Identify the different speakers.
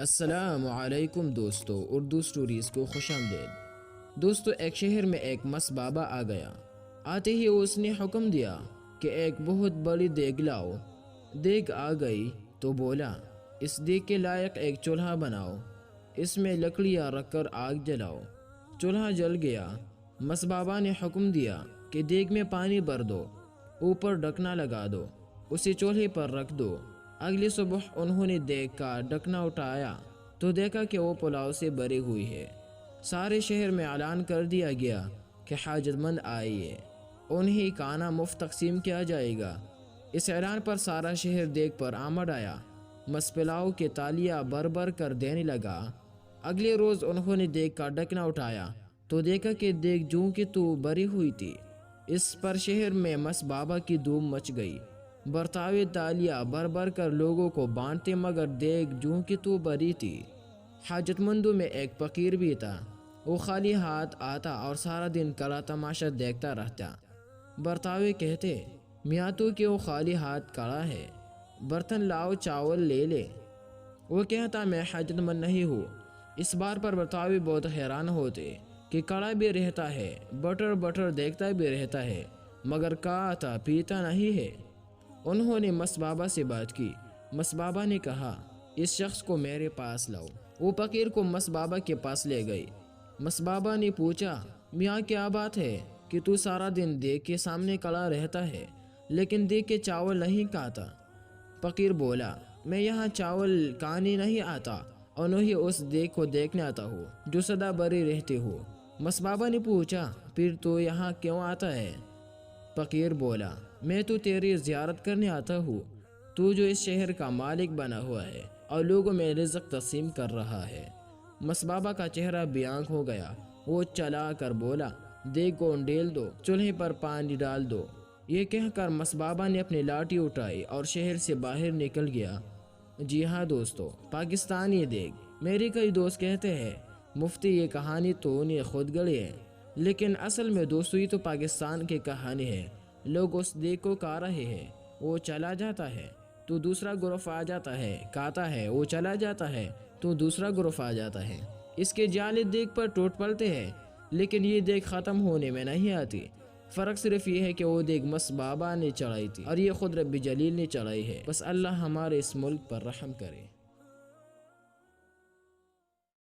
Speaker 1: السلام علیکم دوستو، اردو سٹوریز کو خوش آمدید۔ دوستو، ایک شہر میں ایک مس بابا آ گیا۔ آتے ہی اس نے حکم دیا کہ ایک بہت بڑی دیگ لاؤ۔ دیگ آ گئی تو بولا، اس دیگ کے لائق ایک چولہا بناؤ، اس میں لکڑیاں رکھ کر آگ جلاؤ۔ چولہا جل گیا۔ مس بابا نے حکم دیا کہ دیگ میں پانی بھر دو، اوپر ڈھکنا لگا دو، اسے چولہے پر رکھ دو۔ اگلی صبح انہوں نے دیگ کا ڈھکنا اٹھایا تو دیکھا کہ وہ پلاؤ سے بھری ہوئی ہے۔ سارے شہر میں اعلان کر دیا گیا کہ حاجت مند آئیے، انہیں کھانا مفت تقسیم کیا جائے گا۔ اس اعلان پر سارا شہر دیگ پر آمد آیا۔ مس پلاؤ کے تالیاں بھر بھر کر دینے لگا۔ اگلے روز انہوں نے دیگ کا ڈھکنا اٹھایا تو دیکھا کہ دیگ جوں کی تو بھری ہوئی تھی۔ اس پر شہر میں مس بابا کی دھوم مچ گئی۔ برتاوی تالیاں بھر بھر کر لوگوں کو بانٹتے، مگر دیگ جوں کی تو بھری تھی۔ حاجت مندوں میں ایک فقیر بھی تھا۔ وہ خالی ہاتھ آتا اور سارا دن کلا تماشا دیکھتا رہتا۔ برتاوی کہتے، میاں تو کیوں خالی ہاتھ کھڑا ہے، برتن لاؤ، چاول لے لے۔ وہ کہتا، میں حاجت مند نہیں ہوں۔ اس بار پر برتاوی بہت حیران ہوتے کہ کھڑا بھی رہتا ہے، بٹر بٹر دیکھتا بھی رہتا ہے، مگر کھاتا پیتا نہیں ہے۔ انہوں نے مس بابا سے بات کی۔ مس بابا نے کہا، اس شخص کو میرے پاس لاؤ۔ وہ فقیر کو مس بابا کے پاس لے گئی۔ مس بابا نے پوچھا، میاں کیا بات ہے کہ تو سارا دن دیگ کے سامنے کھڑا رہتا ہے لیکن دیگ کے چاول نہیں کھاتا؟ فقیر بولا، میں یہاں چاول کھانے نہیں آتا اور نہ ہی اس دیگ کو دیکھنے آتا ہوں جو سدا بھری رہتی ہو۔ مس بابا نے پوچھا، پھر تو یہاں کیوں آتا ہے؟ فقیر بولا، میں تو تیری زیارت کرنے آتا ہوں، تو جو اس شہر کا مالک بنا ہوا ہے اور لوگوں میں رزق تقسیم کر رہا ہے۔ مس بابا کا چہرہ بیانگ ہو گیا۔ وہ چلا کر بولا، دیگ کو ڈھیل دو، چولہے پر پانی ڈال دو۔ یہ کہہ کر مس بابا نے اپنی لاٹھی اٹھائی اور شہر سے باہر نکل گیا۔ جی ہاں دوستو، پاکستانی دیگ۔ میرے کئی دوست کہتے ہیں مفتی یہ کہانی تو انہیں خود گڑی ہے، لیکن اصل میں دوستو یہ تو پاکستان کی کہانی ہے۔ لوگ اس دیگ کو کھا رہے ہیں، وہ چلا جاتا ہے تو دوسرا گروپ آ جاتا ہے، کھاتا ہے، وہ چلا جاتا ہے تو دوسرا گروپ آ جاتا ہے۔ اس کے جالے دیگ پر ٹوٹ پڑتے ہیں، لیکن یہ دیگ ختم ہونے میں نہیں آتی۔ فرق صرف یہ ہے کہ وہ دیگ مس بابا نے چڑھائی تھی اور یہ خود رب جلیل نے چڑھائی ہے۔ بس اللہ ہمارے اس ملک پر رحم کرے۔